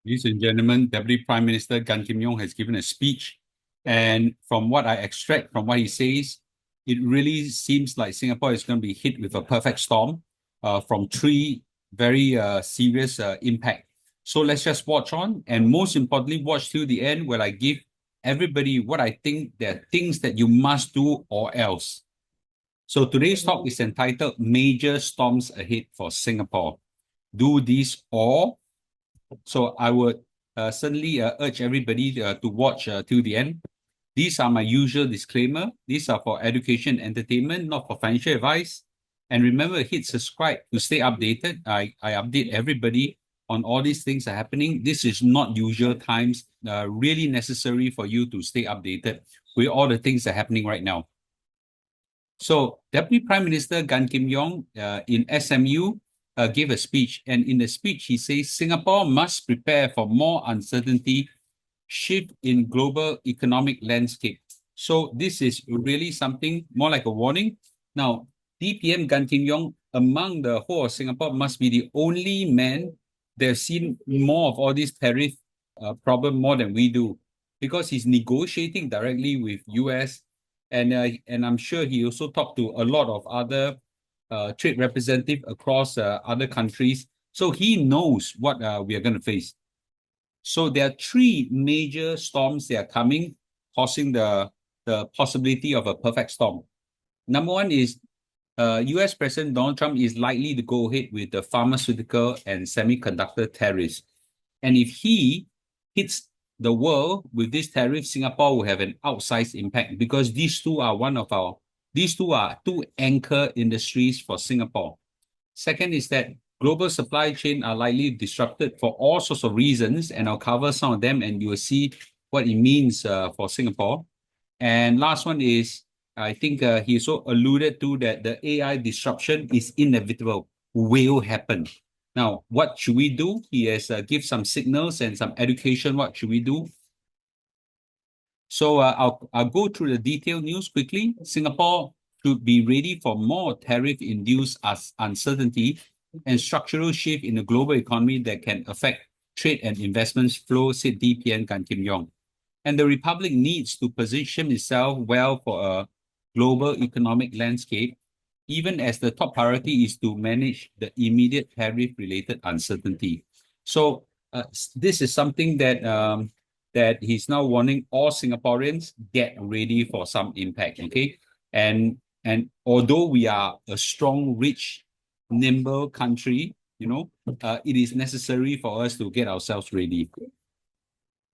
Ladies and gentlemen, Deputy Prime Minister Gan Kim Yong has given a speech, and from what I extract from what he says, it really seems like Singapore is going to be hit with a perfect storm from three very serious impact. So let's just watch on, and most importantly, watch till the end where I give everybody what I think there are things that you must do or else. So today's talk is entitled Major Storms Ahead for Singapore. Do this or. So I would certainly urge everybody to watch till the end. These are my usual disclaimer. These are for education and entertainment, not for financial advice. And remember, hit subscribe to stay updated. I update everybody on all these things are happening. This is not usual times, really necessary for you to stay updated with all the things that are happening right now. So Deputy Prime Minister Gan Kim Yong in SMU gave a speech, and in the speech he says Singapore must prepare for more uncertainty, shift in global economic landscape. So this is really something more like a warning. Now, DPM Gan Kim Yong among the whole of Singapore must be the only man that has seen more of all these tariff problem more than we do, because he's negotiating directly with US, and I'm sure he also talked to a lot of other trade representative across other countries. So he knows what we are going to face. So there are three major storms that are coming, causing the possibility of a perfect storm. Number one is US President Donald Trump is likely to go ahead with the pharmaceutical and semiconductor tariffs. And if he hits the world with this tariff, Singapore will have an outsized impact, because these two are two anchor industries for Singapore. Second is that global supply chain are likely disrupted for all sorts of reasons, and I'll cover some of them and you will see what it means for Singapore. And last one is, I think he also alluded to that the AI disruption is inevitable, will happen. Now, what should we do? He has give some signals and some education. What should we do? So I'll go through the detailed news quickly. Singapore should be ready for more tariff-induced uncertainty and structural shift in the global economy that can affect trade and investments flow, said DPN Gan Kim Yong. And the Republic needs to position itself well for a global economic landscape, even as the top priority is to manage the immediate tariff-related uncertainty. So this is something that that he's now warning all Singaporeans, get ready for some impact, okay? And although we are a strong, rich, nimble country, it is necessary for us to get ourselves ready.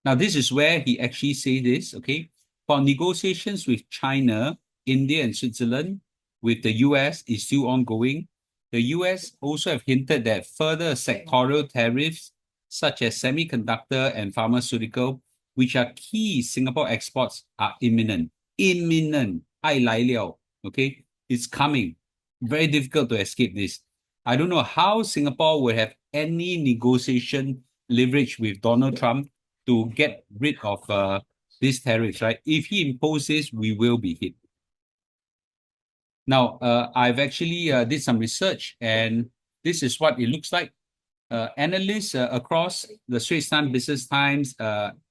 Now, this is where he actually say this, okay? For negotiations with China, India, and Switzerland, with the US is still ongoing. The US also have hinted that further sectoral tariffs, such as semiconductor and pharmaceutical, which are key Singapore exports, are imminent. Imminent. Ai lai liao. Okay? It's coming. Very difficult to escape this. I don't know how Singapore will have any negotiation leverage with Donald Trump to get rid of these tariffs, right? If he imposes, we will be hit. Now, I've actually did some research, and this is what it looks like. Analysts across the Straits Times, Business Times,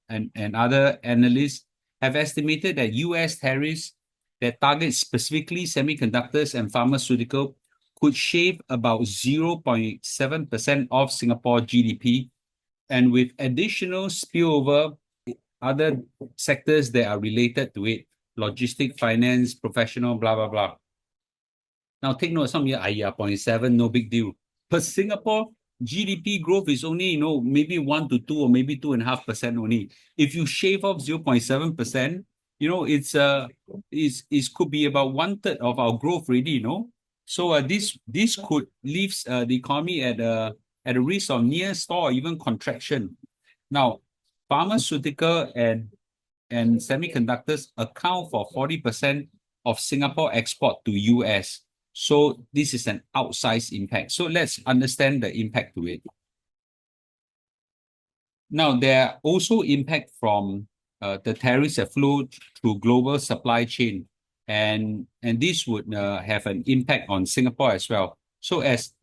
and other analysts have estimated that US tariffs that target specifically semiconductors and pharmaceutical could shave about 0.7% of Singapore GDP, and with additional spillover other sectors that are related to it, logistic, finance, professional, blah, blah, blah. Now, take note, some year, 0.7, no big deal. But Singapore GDP growth is only, maybe 1 to 2 or maybe 2.5% only. If you shave off 0.7%, it could be about 1/3 of our growth already, So this could leave the economy at a risk of near stall or even contraction. Now, pharmaceutical and semiconductors account for 40% of Singapore export to US. So this is an outsized impact. So let's understand the impact to it. Now, there are also impact from the tariffs that flow through global supply chain, and this would have an impact on Singapore as well. So as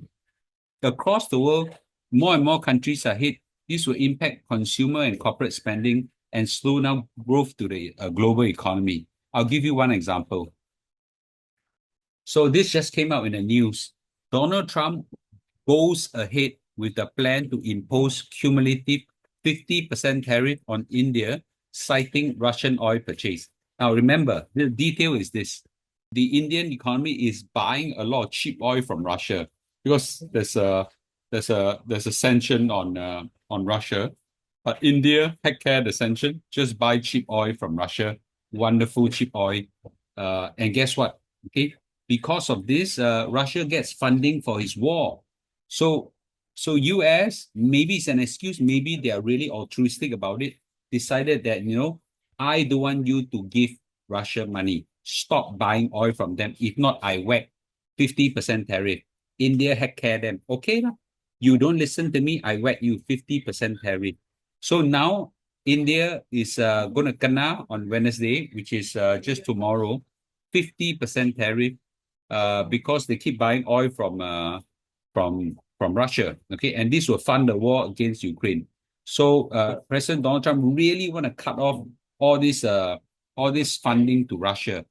across the world, more and more countries are hit This will impact consumer and corporate spending and slow down growth to the global economy. I'll give you one example. So this just came out in the news. Donald Trump goes ahead with the plan to impose cumulative 50% tariff on India, citing Russian oil purchase. Now, remember, the detail is this. The Indian economy is buying a lot of cheap oil from Russia because there's a sanction on Russia. But India, heck care the sanction, just buy cheap oil from Russia, wonderful cheap oil. And guess what? Okay, because of this, Russia gets funding for his war. So US, maybe it's an excuse, maybe they are really altruistic about it, decided that, I don't want you to give Russia money. Stop buying oil from them. If not, I whack 50% tariff. India heck care them. Okay, you don't listen to me, I whack you 50% tariff. So now India is going to kena on Wednesday, which is just tomorrow, 50% tariff because they keep buying oil from Russia. Okay, and this will fund the war against Ukraine. So President Donald Trump really want to cut off all this funding to Russia,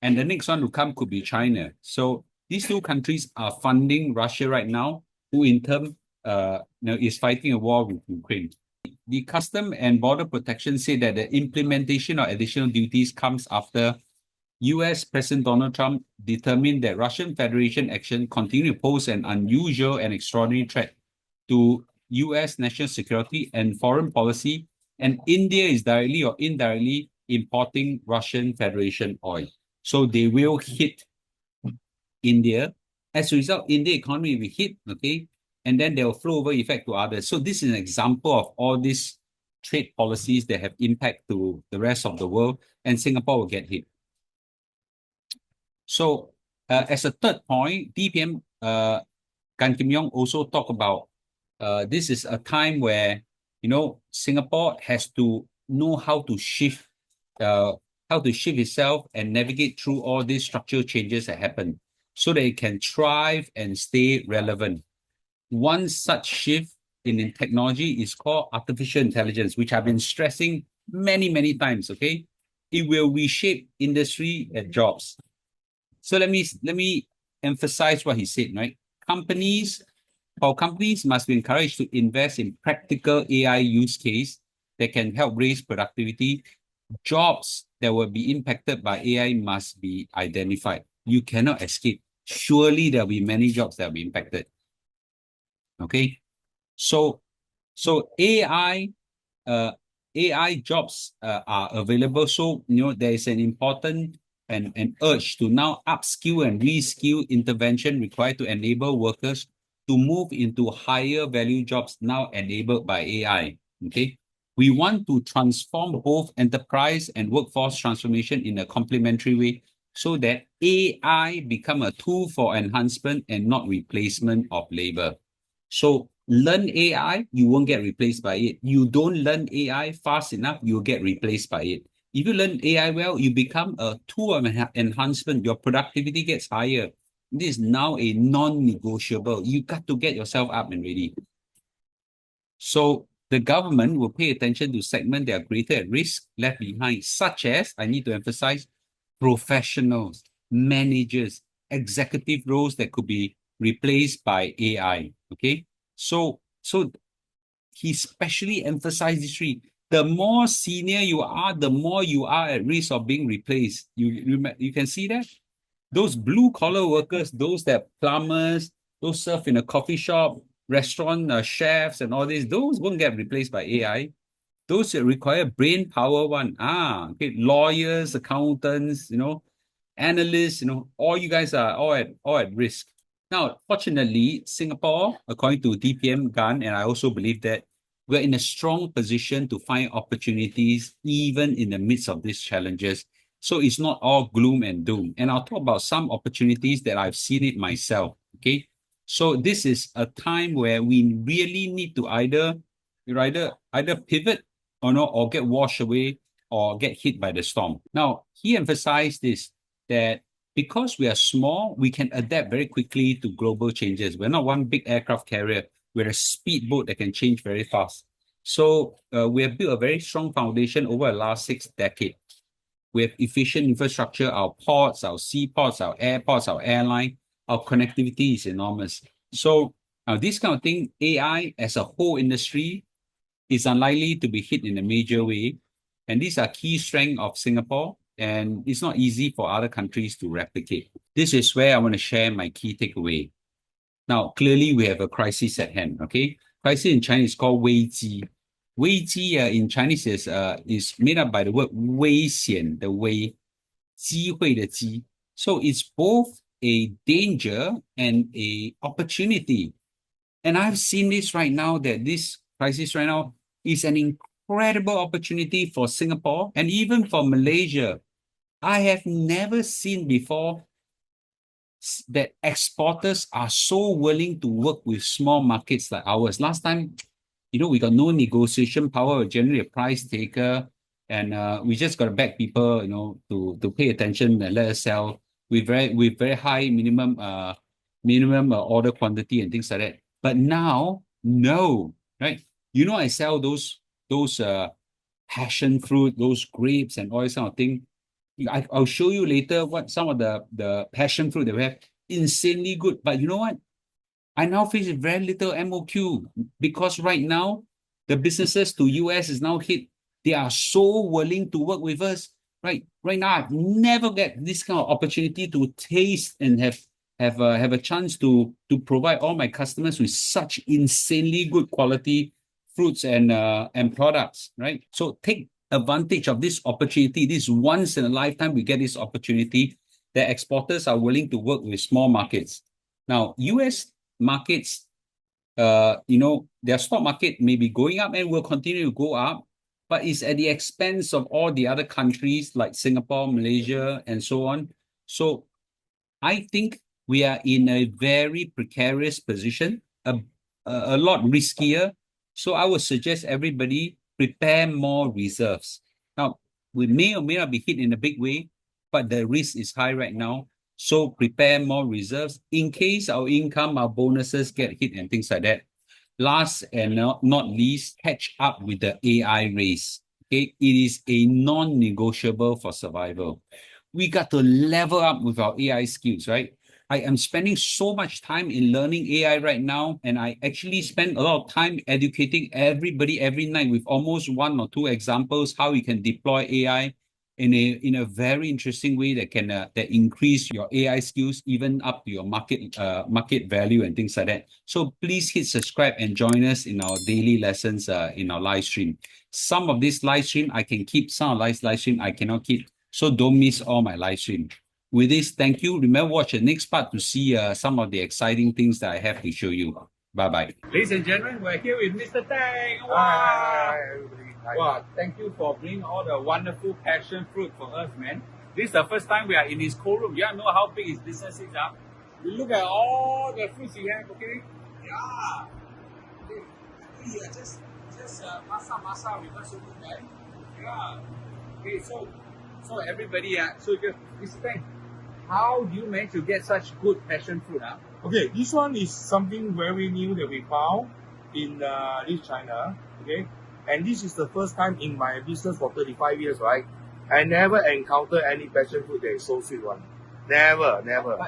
and the next one to come could be China. So these two countries are funding Russia right now, who in turn is fighting a war with Ukraine. The Custom and Border Protection say that the implementation of additional duties comes after US President Donald Trump determined that Russian Federation action continue to pose an unusual and extraordinary threat to US national security and foreign policy, and India is directly or indirectly importing Russian Federation oil. So they will hit India. As a result, India economy will hit, okay, and then there will flow over effect to others. So this is an example of all these trade policies that have impact to the rest of the world, and Singapore will get hit. So as a third point, DPM Gan Kim Yong also talked about this is a time where Singapore has to know how to shift itself and navigate through all these structural changes that happen so that it can thrive and stay relevant. One such shift in technology is called artificial intelligence, which I've been stressing many, many times, okay? It will reshape industry and jobs. So let me emphasize what he said, right? Companies must be encouraged to invest in practical AI use case that can help raise productivity. Jobs that will be impacted by AI must be identified. You cannot escape. Surely there'll be many jobs that will be impacted. Okay, so AI jobs are available. So there is an important an urge to now upskill and reskill intervention required to enable workers to move into higher value jobs now enabled by AI. Okay, we want to transform both enterprise and workforce transformation in a complementary way so that AI become a tool for enhancement and not replacement of labor. So learn AI, you won't get replaced by it. You don't learn AI fast enough, you'll get replaced by it. If you learn AI well, you become a tool of enhancement. Your productivity gets higher. This is now a non-negotiable. You got to get yourself up and ready. So the government will pay attention to segments that are greater at risk, left behind, such as, I need to emphasize, professionals, managers, executive roles that could be replaced by AI. Okay, so he specially emphasized this three. The more senior you are, the more you are at risk of being replaced. You can see that those blue collar workers, those that plumbers, those serve in a coffee shop, restaurant chefs, and all this, those won't get replaced by AI. Those that require brain power, okay, lawyers, accountants, analysts, all you guys are all at risk. Now, fortunately, Singapore, according to DPM Gan, and I also believe that we're in a strong position to find opportunities even in the midst of these challenges. So it's not all gloom and doom. And I'll talk about some opportunities that I've seen it myself. Okay. So this is a time where we really need to either pivot or get washed away or get hit by the storm. Now, he emphasized this, that because we are small, we can adapt very quickly to global changes. We're not one big aircraft carrier. We're a speedboat that can change very fast. So we have built a very strong foundation over the last 6 decades. We have efficient infrastructure, our ports, our seaports, our airports, our airline, our connectivity is enormous. So this kind of thing, AI as a whole industry is unlikely to be hit in a major way. And these are key strengths of Singapore, and it's not easy for other countries to replicate. This is where I want to share my key takeaway. Now, clearly we have a crisis at hand, okay? Crisis in Chinese is called 危机. 危机 in Chinese is made up by the word 危险 the 危, 机会的机. So it's both a danger and a opportunity. And I've seen this right now, that this crisis right now is an incredible opportunity for Singapore and even for Malaysia. I have never seen before that exporters are so willing to work with small markets like ours. Last time, we got no negotiation power, generally a price taker, and we just got to beg people, to pay attention and let us sell with very high minimum order quantity and things like that. But now, no, right? I sell those passion fruit, those grapes and all this kind of thing. I'll show you later what some of the passion fruit that we have, insanely good. But you know what? I now face very little MOQ because right now the businesses to US is now hit. They are so willing to work with us. Right now, I've never get this kind of opportunity to taste and have a chance to provide all my customers with such insanely good quality fruits and products. Right. So take advantage of this opportunity. This once in a lifetime we get this opportunity that exporters are willing to work with small markets. Now, US markets, their stock market may be going up and will continue to go up, but it's at the expense of all the other countries like Singapore, Malaysia, and so on. So I think we are in a very precarious position, a lot riskier. So I would suggest everybody prepare more reserves. Now, we may or may not be hit in a big way, but the risk is high right now. So prepare more reserves in case our income, our bonuses get hit and things like that. Last and not least, catch up with the AI race. Okay, it is a non-negotiable for survival. We got to level up with our AI skills, right? I am spending so much time in learning AI right now, and I actually spend a lot of time educating everybody every night with almost 1 or 2 examples how you can deploy AI in a very interesting way that can that increase your AI skills even up to your market value and things like that. So please hit subscribe and join us in our daily lessons in our live stream. Some of this live stream I can keep, some of live stream I cannot keep. So don't miss all my live stream. With this, thank you. Remember, watch the next part to see some of the exciting things that I have to show you. Bye-bye. Ladies and gentlemen, we're here with Mr. Tang. Wow. Hi, everybody. Hi. Wow, thank you for bringing all the wonderful passion fruit for us, man. This is the first time we are in his cold room. You know how big his business is, huh? You look at all the fruits he have, okay? Yeah. Okay. I think you are just masa with us, man. Yeah. Okay, so everybody, Mr. Tang, how do you manage to get such good passion fruit, huh? Okay, this one is something very new that we found in this China. Okay, and this is the first time in my business for 35 years, right? I never encountered any passion fruit that is so sweet one. Never.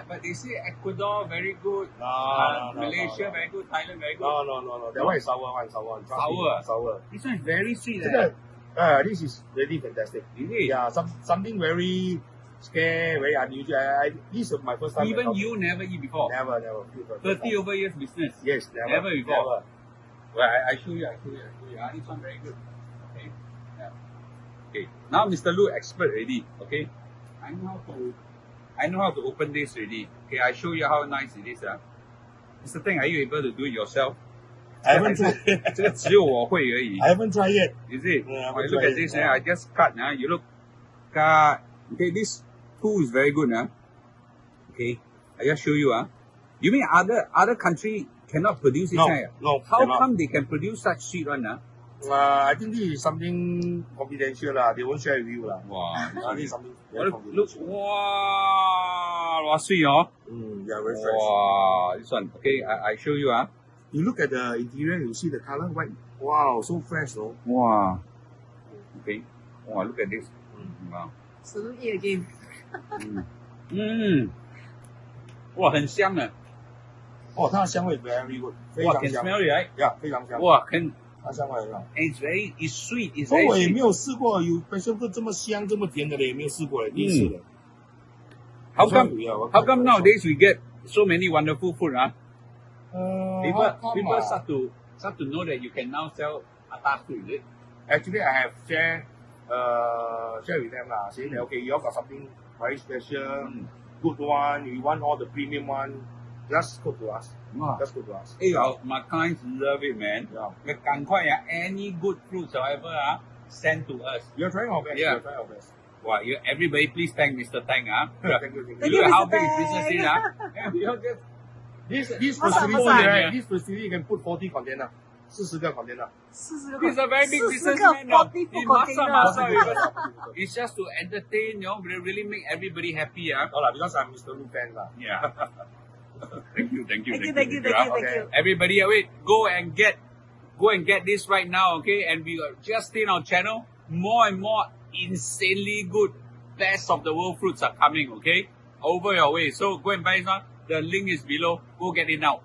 But they say Ecuador very good, Malaysia very good, Thailand very good. No. That one is sour one. Sour. This one is very sweet. This is really fantastic. Is it? Yeah, something very scary, very unusual. This is my first time. Even you never eat before? Never. 30 over years business? Yes, never before. Never. Well, I show you. This one very good. Okay. Yeah. Okay. Now Mr. Lu expert already. Okay. I know how to open this already. Okay, I show you how nice it is. Mr. Teng, are you able to do it yourself? I haven't tried. 这个只有我会而已。I haven't tried yet. Is it? Yeah, oh, look at this. I just cut. You look. Cut. Okay, this tool is very good. Okay, I just show you. You mean other country cannot produce this? No. How come they can produce such sweet one? I think this is something confidential. They won't share with you. Wow. This is something very confidential. Wow, sweet, Yeah, very fresh. Wow, this one. Okay, I show you. You look at the interior, you see the color white. Wow, so fresh, though. Wow. Okay. Wow, look at this. Wow. So don't eat again. 哇，很香的。哦，它的香味 very good，非 哇常 ，can 香 smell it, right? ，yeah，非常香。哇，can 它香味很好。 it's sweet, it's 所以 very 我也 sweet. 没有试过有 passion fruit 这么香、这么甜的嘞，也没有试过嘞，第一次的。 How 我说 come 要我 how come nowadays we get so many wonderful food, huh? how come People 啊 start to know that you can now sell atas food, is it? Actually, I have share with them lah, saying that okay, you all got something very special, good one. You want all the premium one, just go to us. Wow. Just go to us. My clients love it, man. Yeah. 赶快啊 any good fruits, however, send to us. We are trying our best. Yeah. We are trying our best. Wow, everybody please thank Mr. Tang, Thank you. Thank Look you, at how Mr. big his Tang. business is, Yeah, we all just This What's up, facility, what's up? right? This facility you can put 40 container, 40个 container. 40 He's a very big 40 businessman.个 40 He food must container. It's just to entertain, really make everybody happy. No lah, because I'm Mr. Lu fan lah. Yeah. Thank you. Thank you. Everybody, wait, go and get this right now, okay? And we just stay on our channel. More and more insanely good, best of the world fruits are coming, okay? Over your way. So go and buy this one. The link is below. Go get it now.